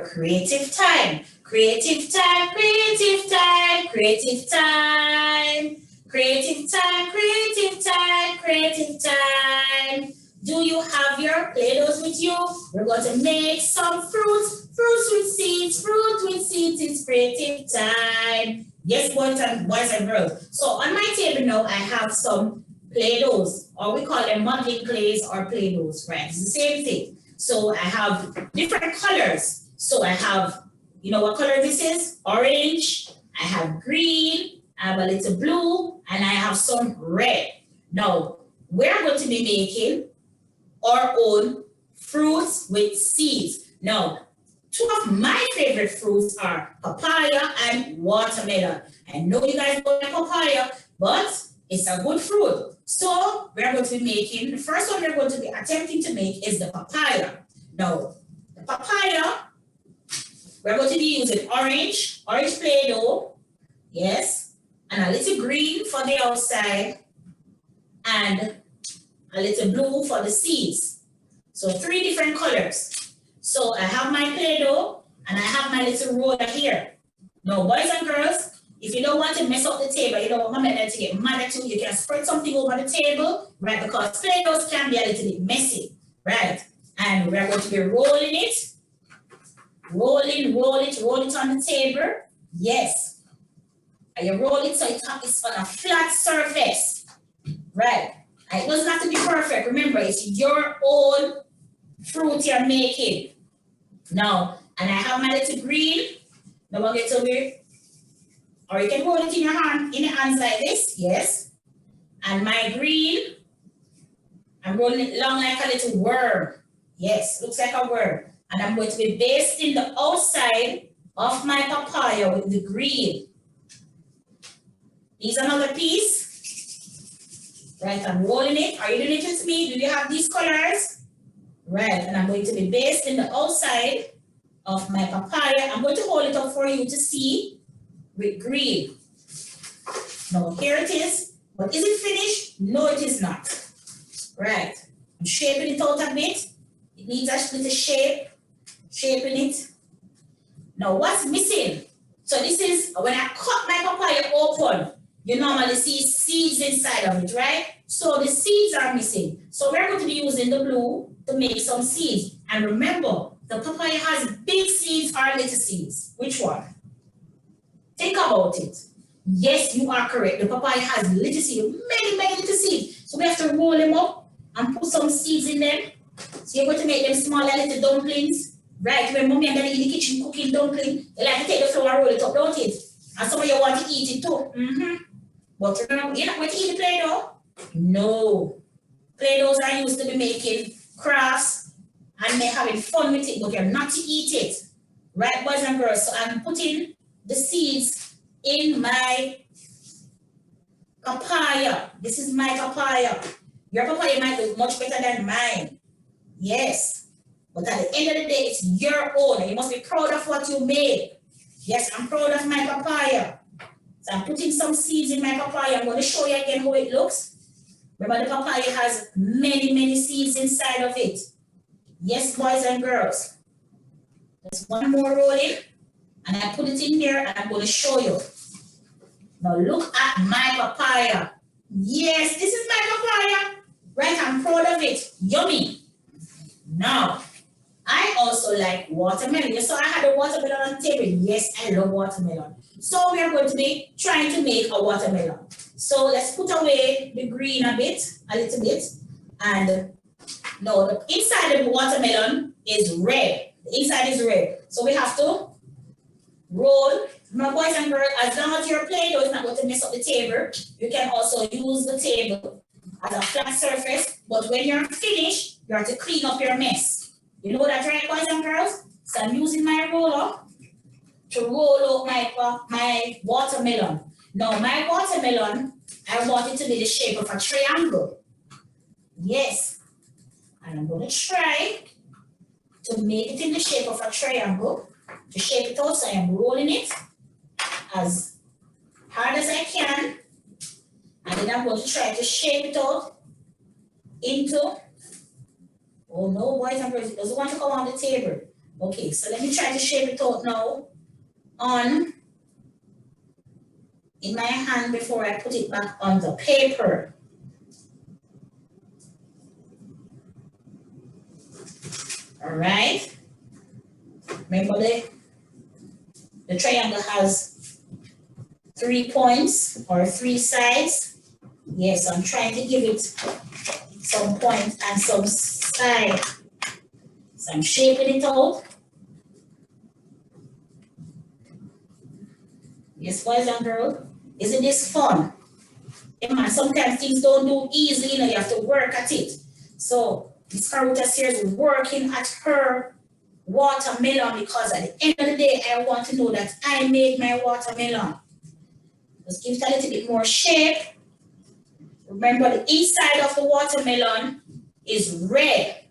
creative time. Creative time, creative time, creative time. Creative time, creative time, creative time. Do you have your Play-Dohs with you? We're going to make some fruits. Fruits with seeds, fruit with seeds. It's creative time. Yes, boys and girls. So on my table now, I have some Play-Dohs, or we call them modeling clays or Play-Dohs, right? It's the same thing. So I have different colors. So I have, you know what color this is? Orange. I have green. I have a little blue, and I have some red. Now, we're going to be making our own fruits with seeds. Now, two of my favorite fruits are papaya and watermelon. I know you guys don't like papaya, but it's a good fruit. So we're going to be making, the first one we're going to be attempting to make is the papaya. Now, the papaya, we're going to be using orange Play-Doh, yes, and a little green for the outside, and a little blue for the seeds. So 3 different colors. So I have my Play-Doh and I have my little roller here. Now, boys and girls, if you don't want to mess up the table, you don't want Mama to get mad at you, you can spread something over the table, right? Because Play-Dohs can be a little bit messy, right? And we're going to be rolling it. Roll it on the table. Yes. And you roll it so it's on a flat surface, right? And it doesn't have to be perfect. Remember, it's your own fruit you're making. Now, and I have my little green. Now we'll get over here. Or you can hold it in your hands like this, yes. And my green, I'm rolling it along like a little worm. Yes, looks like a worm. And I'm going to be basting the outside of my papaya with the green. Here's another piece. Right, I'm rolling it. Are you doing it with me? Do you have these colors? Right, and I'm going to be basting the outside of my papaya. I'm going to hold it up for you to see with green. Now, here it is. But is it finished? No, it is not. Right, I'm shaping it out a bit. It needs a little shape. Shaping it. Now, what's missing? So this is, when I cut my papaya open, you normally see seeds inside of it, right? So the seeds are missing. So we're going to be using the blue to make some seeds. And remember, the papaya has big seeds or little seeds. Which one? Think about it. Yes, you are correct. The papaya has little seeds, many little seeds. So we have to roll them up and put some seeds in them. So you're going to make them smaller little dumplings. Right, when mommy and daddy in the kitchen cooking dumpling, they like to take the flour and roll it up, don't it? And some of you want to eat it too. But remember, you're not going to eat the Play-Doh? No. Play-Dohs are used to be making crafts and they're having fun with it, but you're not to eat it. Right, boys and girls? So I'm putting the seeds in my papaya. This is my papaya. Your papaya might look much better than mine. Yes. But at the end of the day, it's your own. And you must be proud of what you made. Yes, I'm proud of my papaya. So I'm putting some seeds in my papaya. I'm going to show you again how it looks. Remember, the papaya has many seeds inside of it. Yes, boys and girls. There's one more rolling. And I put it in here and I'm going to show you. Now look at my papaya. Yes, this is my papaya. Right, I'm proud of it. Yummy. Now, I also like watermelon. You saw I had a watermelon on the table. Yes, I love watermelon. So we are going to be trying to make a watermelon. So let's put away the green a little bit. And no, the inside of the watermelon is red. The inside is red. So we have to roll. My boys and girls, as long as your Play-Doh is not going to mess up the table, you can also use the table as a flat surface. But when you're finished, you have to clean up your mess. You know that, right, boys and girls? So I'm using my roller to roll out my watermelon. Now, my watermelon, I want it to be the shape of a triangle. Yes. And I'm going to try to make it in the shape of a triangle. To shape it out, so I'm rolling it as hard as I can. And then I'm going to try to shape it out into, oh no, boys and girls, it doesn't want to come on the table. Okay, so let me try to shape it out now in my hand before I put it back on the paper. All right. Remember the triangle has 3 points or 3 sides. Yes, I'm trying to give it some point and some side. So I'm shaping it out. Yes, boys and girls, isn't this fun? Yeah, man, sometimes things don't do easily, you know, you have to work at it. So Miss Carruthers here is working at her watermelon because at the end of the day, I want to know that I made my watermelon. Let's give it a little bit more shape. Remember, the inside of the watermelon is red.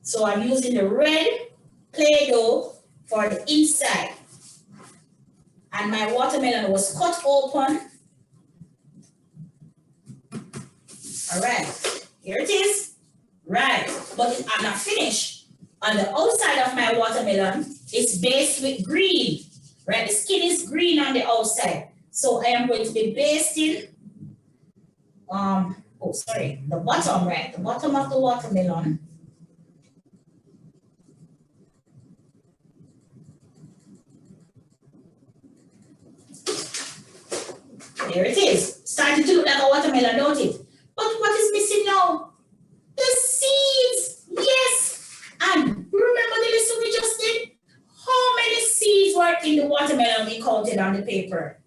So I'm using the red Play-Doh for the inside. And my watermelon was cut open. All right, here it is. Right, but I'm not finished. On the outside of my watermelon, it's based with green. Right, the skin is green on the outside. So I am going to be basting, the bottom, right? The bottom of the watermelon. There it is. Starting to look like a watermelon, don't it? But what is missing now? The seeds. Yes. And remember the lesson we just did? How many seeds were in the watermelon we counted on the paper?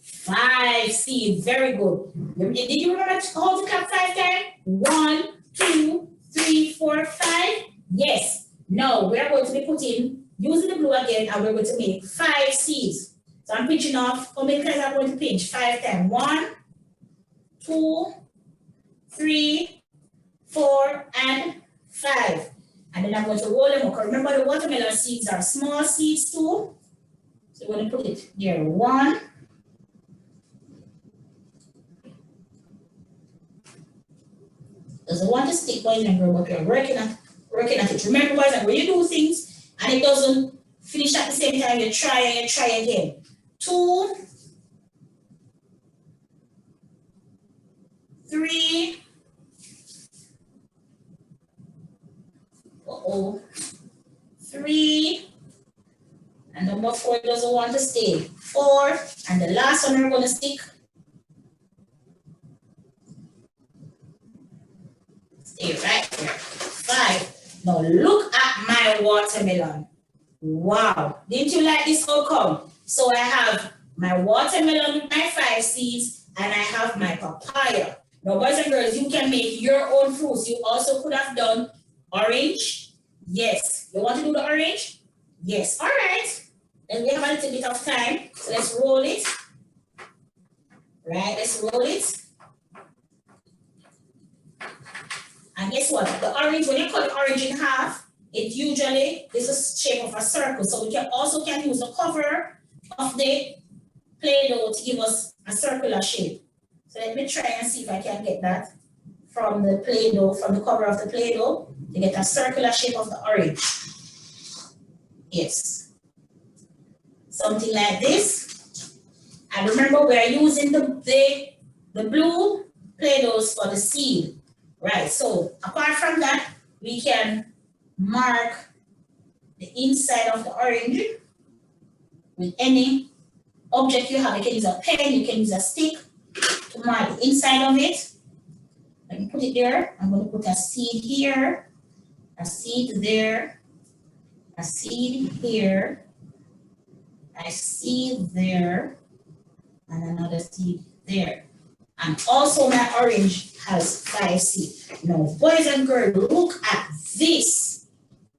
5 seeds. Very good. Did you remember how to count 5 times? 1, 2, 3, 4, 5. Yes. Now we are going to be putting, using the glue again, and we're going to make 5 seeds. So I'm pinching off. How many times I'm going to pinch? 5 times. 1, 2, 3, 4, and 5. And then I'm going to roll them up. Remember, the watermelon seeds are small seeds too. So we're going to put it there. 1. Doesn't want to stick, boys and girls, but we're working at it. Remember, boys and girls, you do things and it doesn't finish at the same time, you try and you try again. 2, 3, 3, and number 4 doesn't want to stay. 4, and the last one we're going to stick. Stay right there. 5. Now look at my watermelon. Wow, didn't you like this outcome? So I have my watermelon with my 5 seeds, and I have my papaya. Now, boys and girls, you can make your own fruits. You also could have done orange. Yes. You want to do the orange? Yes. All right. Then we have a little bit of time. So let's roll it. Right, let's roll it. And guess what? The orange, when you cut the orange in half, it usually is a shape of a circle. So we can use the cover of the Play-Doh to give us a circular shape. So let me try and see if I can get that from the Play-Doh, from the cover of the Play-Doh, to get a circular shape of the orange. Yes. Something like this. And remember, we are using the blue Play-Dohs for the seed. Right, so apart from that, we can mark the inside of the orange with any object you have. You can use a pen, you can use a stick to mark the inside of it. Let me put it there. I'm going to put a seed here, a seed there, a seed here, a seed there, and another seed there. And also my orange has 5 seeds. Now, boys and girls, look at this.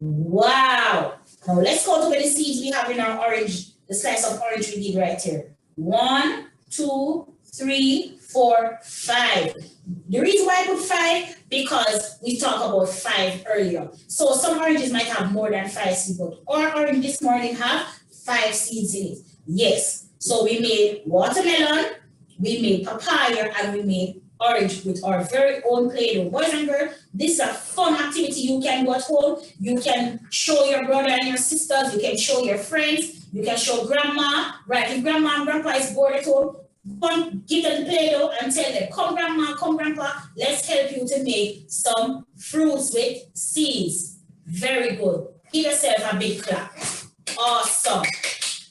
Wow. Now let's count how many seeds we have in our orange, the slice of orange we did right here. 1, 2, 3, 4, 5. The reason why I put 5, because we talked about 5 earlier. So some oranges might have more than 5 seeds, but our orange this morning have 5 seeds in it. Yes. So we made watermelon, we made papaya, and we made orange with our very own Play-Doh. Boys and girls, this is a fun activity you can do at home. You can show your brother and your sisters. You can show your friends. You can show grandma. Right? If grandma and grandpa is bored at home, come give them the Play-Doh and tell them, come grandma, come grandpa, let's help you to make some fruits with seeds. Very good. Give yourself a big clap. Awesome.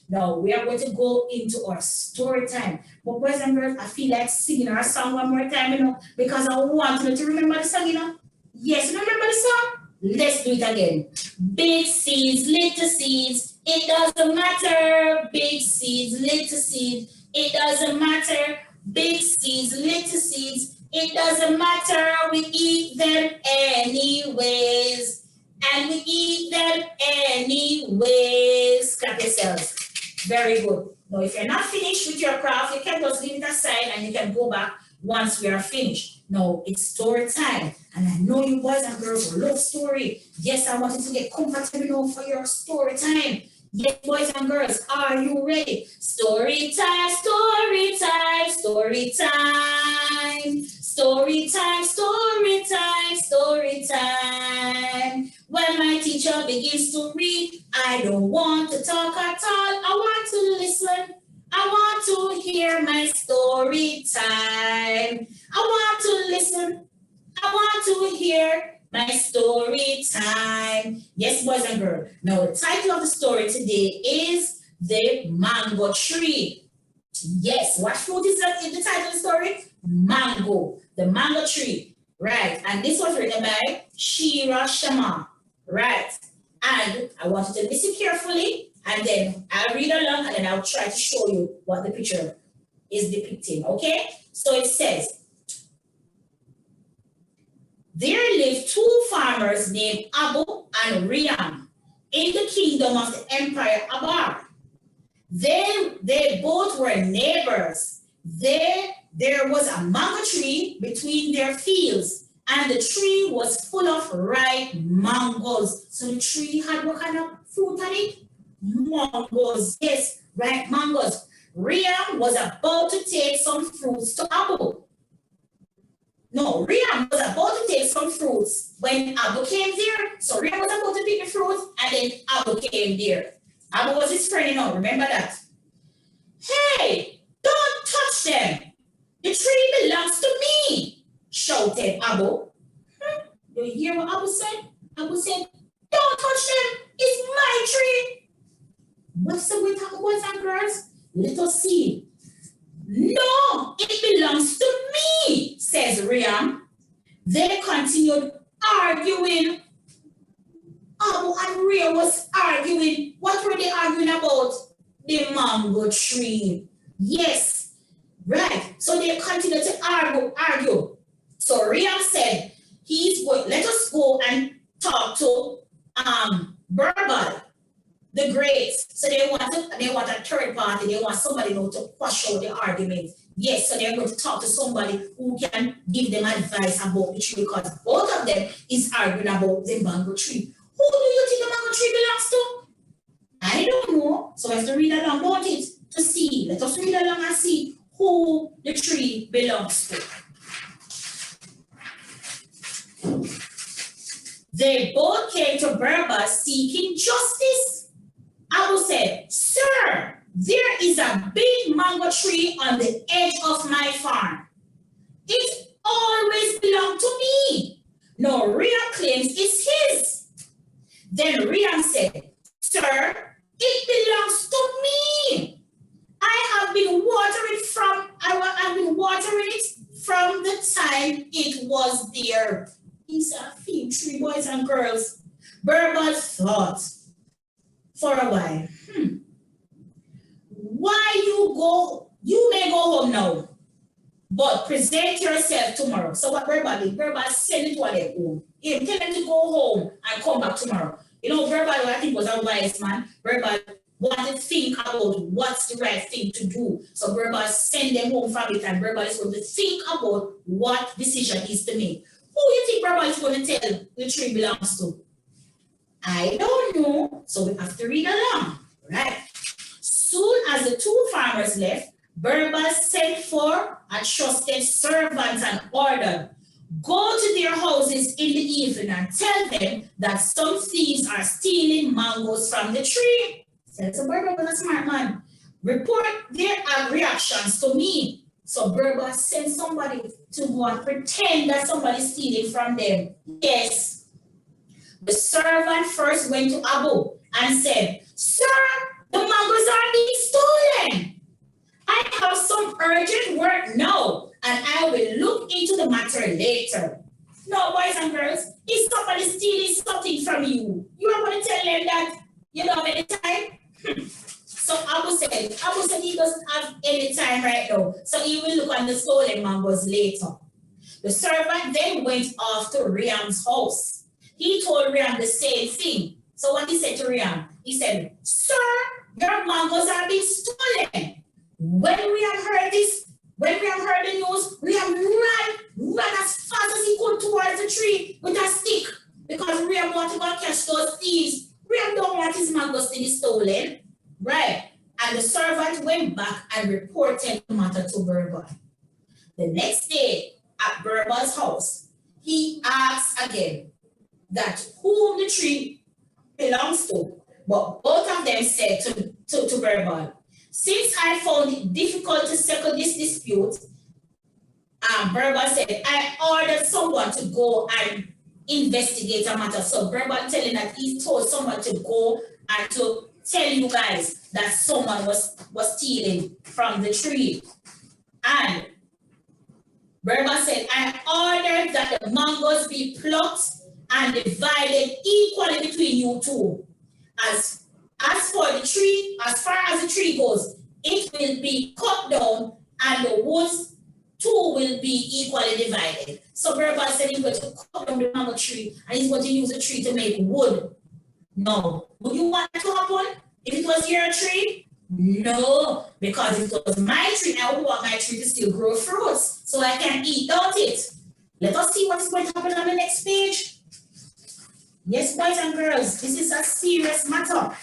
Now we are going to go into our story time. But boys and girls, I feel like singing our song one more time, because I want you to remember the song, Yes, you remember the song? Let's do it again. Big seeds, little seeds, it doesn't matter. Big seeds, little seeds, it doesn't matter. Big seeds, little seeds, it doesn't matter. We eat them anyways. And we eat them anyways. Clap yourselves. Very good. Now, if you're not finished with your craft, you can just leave it aside and you can go back once we are finished. Now, it's story time. And I know you boys and girls love story. Yes, I want you to get comfortable now for your story time. Yes, boys and girls, are you ready? Story time, story time, story time. Story time, story time, story time. When my teacher begins to read, I don't want to talk at all. I want to listen. I want to hear my story time. I want to listen. I want to hear my story time. Yes, boys and girls. Now, the title of the story today is The Mango Tree. Yes, what fruit is that in the title of the story? Mango. The mango tree. Right. And this was written by Shira Sharma. Right. And I want you to listen carefully, and then I'll read along, and then I'll try to show you what the picture is depicting. Okay? So it says, there lived two farmers named Abu and Riam in the kingdom of the Empire Abar. They both were neighbors. There was a mango tree between their fields, and the tree was full of ripe mangoes. So the tree had what kind of fruit on it? Mangoes. Yes, ripe mangoes. Riam was about to take some fruits to Abu. No, Riam was about to take some fruits when Abu came there. So Riam was about to pick the fruits, and then Abu came there. Abu was his friend, remember that? Hey, don't touch them. The tree belongs to me, shouted Abu. You hear what Abu said? Abu said, don't touch them. It's my tree. What's the way to boys and girls? Let us see. No, it belongs to me, says Riam. They continued arguing. Abu and Riam was arguing. What were they arguing about? The mango tree. Yes, right. So they continued to argue. So Riam said, let us go and talk to Birbal, the grapes. So they want a third party. They want somebody to quash out the argument. Yes, so they're going to talk to somebody who can give them advice about the tree, because both of them is arguing about the mango tree. Who do you think the mango tree belongs to? I don't know. So I have to read along about it to see. Let us read along and see who the tree belongs to. They both came to Birbal seeking justice. Abu said, sir, there is a big mango tree on the edge of my farm. It always belonged to me. No, Riam claims it's his. Then Riam said, sir, it belongs to me. I've been watering it from the time it was there. It's a fig tree, boys and girls. Birbal thought for a while. You may go home now, but present yourself tomorrow. So what Birbal did? Birbal sent it to their home. He tell them to go home and come back tomorrow. Birbal, I think, was a wise man. Birbal wanted to think about what's the right thing to do. So Birbal sent them home from it, and Birbal is going to think about what decision is to make. Who do you think Birbal is going to tell the tree belongs to? I don't know. So we have to read along, right? Soon as the two farmers left, Birbal sent for a trusted servant and ordered, go to their houses in the evening and tell them that some thieves are stealing mangoes from the tree. So Birbal was a smart man. Report their reactions to me. So Birbal sent somebody to go and pretend that somebody's stealing from them. Yes. The servant first went to Abu and said, sir, the mangoes are being stolen. I have some urgent work now, and I will look into the matter later. No, boys and girls, if somebody stealing something from you, you are going to tell them that you don't have any time? So Abu said he doesn't have any time right now, so he will look at the stolen mangoes later. The servant then went off to Riam's house. He told Riam the same thing. So what he said to Riam, he said, sir, your mangoes are being stolen. When Riam heard this, when Riam heard the news, Riam ran as fast as he could towards the tree with a stick because Riam wanted to go catch those thieves. Riam don't want his mangoes to be stolen, right? And the servant went back and reported the matter to Birbal. The next day at Birbal's house, he asked again that whom the tree belongs to, but both of them said to Birbal, since I found it difficult to settle this dispute, Birbal said, I ordered someone to go and investigate a matter. So Birbal telling that he told someone to go and to tell you guys that someone was stealing from the tree. And Birbal said, I ordered that the mangoes be plucked and divided equally between you two. As for the tree, as far as the tree goes, it will be cut down and the woods too will be equally divided. So Birbal said he's going to cut down the mango tree and he's going to use the tree to make wood. No. Would you want that to happen if it was your tree? No, because if it was my tree, I would want my tree to still grow fruits so I can eat out it. Let us see what's going to happen on the next page. Yes, boys and girls, this is a serious matter.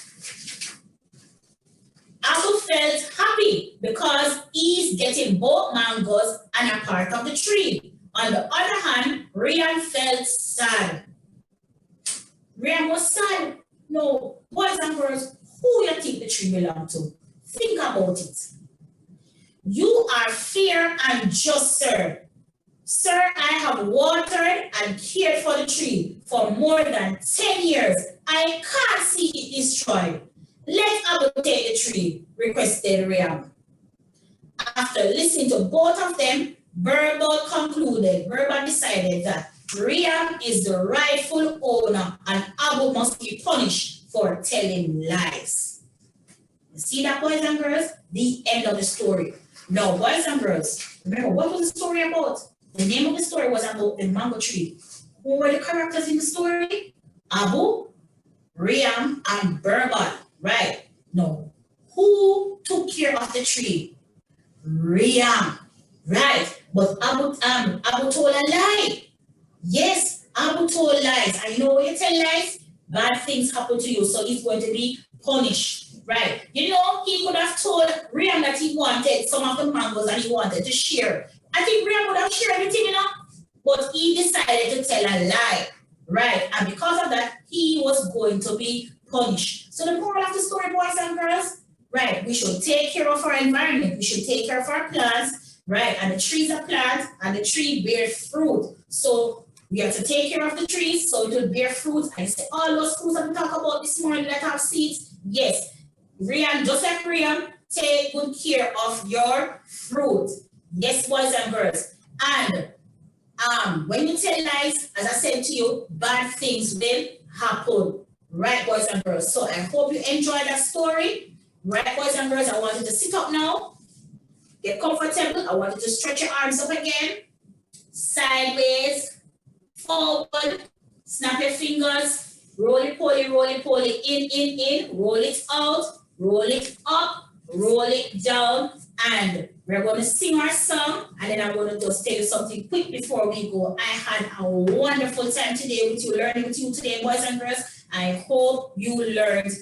Abu felt happy because he's getting both mangoes and a part of the tree. On the other hand, Riam felt sad. Riam was sad. No, boys and girls, who you think the tree belongs to? Think about it. You are fair and just, sir. Sir, I have watered and cared for the tree for more than 10 years. I can't see it destroyed. Let Abu take the tree, requested Riam. After listening to both of them, Birbal decided that Riam is the rightful owner and Abu must be punished for telling lies. You see that, boys and girls? The end of the story. Now, boys and girls, remember what was the story about? The name of the story was about the mango tree. Who were the characters in the story? Abu, Riam, and Birbal. Right. No. Who took care of the tree? Riam. Right. But Abu told a lie. Yes, Abu told lies. And you know when you tell lies, bad things happen to you. So he's going to be punished. Right. You know, he could have told Riam that he wanted some of the mangoes and he wanted to share. I think Riam would have shared everything, you know. But he decided to tell a lie. Right. And because of that, he was going to be punished. So the moral of the story, boys and girls, right, we should take care of our environment. We should take care of our plants, right? And the trees are plants and the tree bears fruit. So we have to take care of the trees so it will bear fruit. And say all those fruits that we talk about this morning that have seeds, yes, Riam, just like Riam, take good care of your fruit. Yes, boys and girls. And when you tell lies, as I said to you, bad things will happen. Right, boys and girls. So I hope you enjoyed that story. Right, boys and girls, I want you to sit up now. Get comfortable. I want you to stretch your arms up again. Sideways, forward. Snap your fingers. Roll it, pull it, in. Roll it out, roll it up, roll it down. And we're going to sing our song. And then I'm going to just tell you something quick before we go. I had a wonderful time today with you, learning with you today, boys and girls. I hope you learned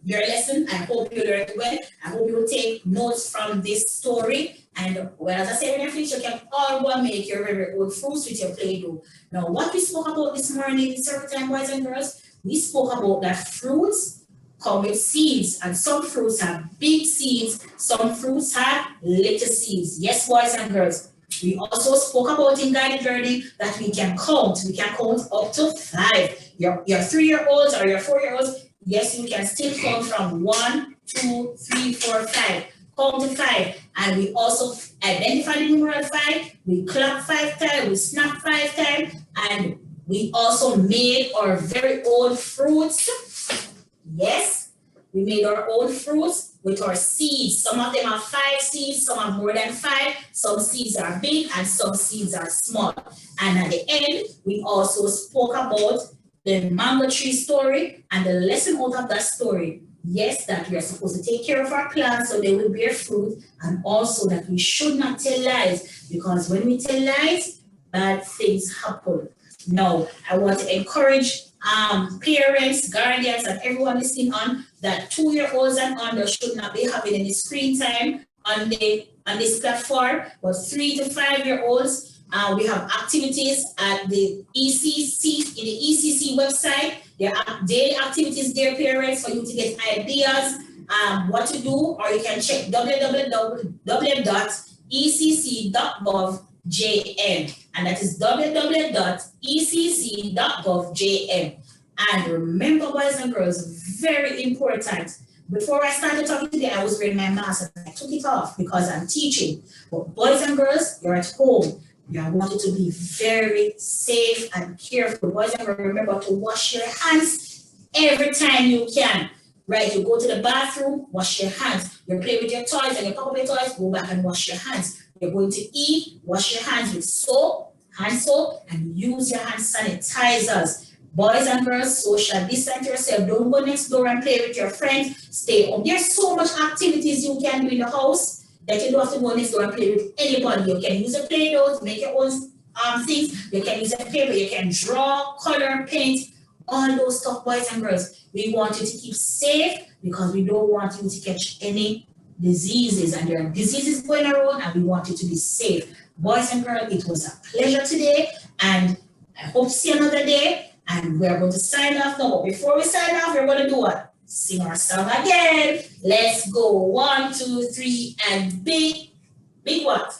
your lesson. I hope you learned well. I hope you will take notes from this story. And well, as I said, when you finish, you can all go and make your very own fruits with your Play-Doh. Now, what we spoke about this morning in Circle Time, boys and girls, we spoke about that fruits come with seeds, and some fruits have big seeds, some fruits have little seeds. Yes, boys and girls. We also spoke about in guided learning that we can count. We can count up to 5. Your 3-year-olds or your 4-year-olds, yes, you can still count from 1, 2, 3, 4, 5. Count to 5. And we also identify the numeral 5. We clap 5 times, we snap 5 times, and we also made our very own fruits. Yes, we made our own fruits with our seeds. Some of them have 5 seeds, some have more than 5. Some seeds are big and some seeds are small. And at the end, we also spoke about the mango tree story and the lesson out of that story. Yes, that we are supposed to take care of our plants so they will bear fruit, and also that we should not tell lies, because when we tell lies, bad things happen. Now, I want to encourage parents, guardians, and everyone listening on that 2-year-olds and under should not be having any screen time on this platform, but 3 to 5-year-olds. We have activities at the ECC, in the ECC website. There are daily activities there, parents, for you to get ideas what to do, or you can check www.ecc.gov.jm, and that is www.ecc.gov.jm. And remember, boys and girls, very important. Before I started talking today, I was wearing my mask and I took it off because I'm teaching. But boys and girls, you're at home. You are wanted to be very safe and careful. Boys and girls, remember to wash your hands every time you can. Right? You go to the bathroom, wash your hands. You play with your toys and you pick up your toys, go back and wash your hands. You're going to eat, wash your hands with soap, hand soap, and use your hand sanitizers. Boys and girls, social distance yourself. Don't go next door and play with your friends. Stay home. There's so much activities you can do in the house that you don't have to go next door and play with anybody. You can use a Play-Doh to make your own things. You can use a paper. You can draw, color, paint, all those stuff, boys and girls. We want you to keep safe because we don't want you to catch any diseases, and there are diseases going around, and we want you to be safe. Boys and girls, it was a pleasure today, and I hope to see you another day. And we're going to sign off now. But before we sign off, we're going to do what? Sing our song again. Let's go. 1, 2, 3, and big what?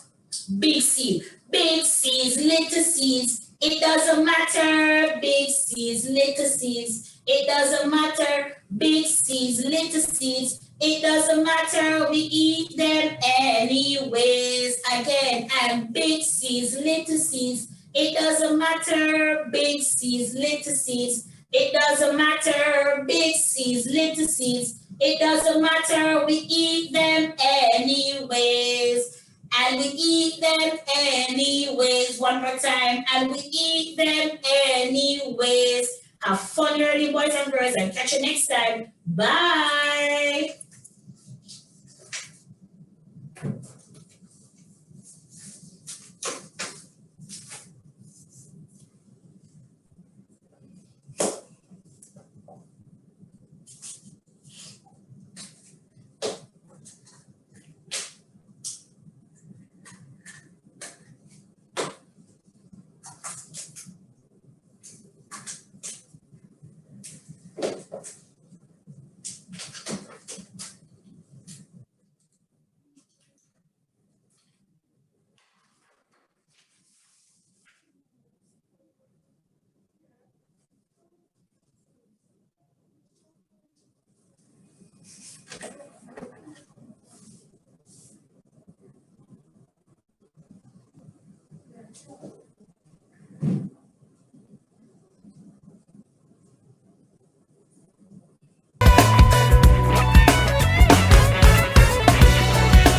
Big seed. Big seeds, little seeds. It doesn't matter. Big seeds, little seeds. It doesn't matter. Big seeds, little seeds. It doesn't matter. We eat them anyways. Again, and big seeds, little seeds. It doesn't matter, big seeds, little seeds. It doesn't matter, big seeds, little seeds. It doesn't matter, we eat them anyways. And we eat them anyways. One more time. And we eat them anyways. Have fun learning, boys and girls, and catch you next time. Bye.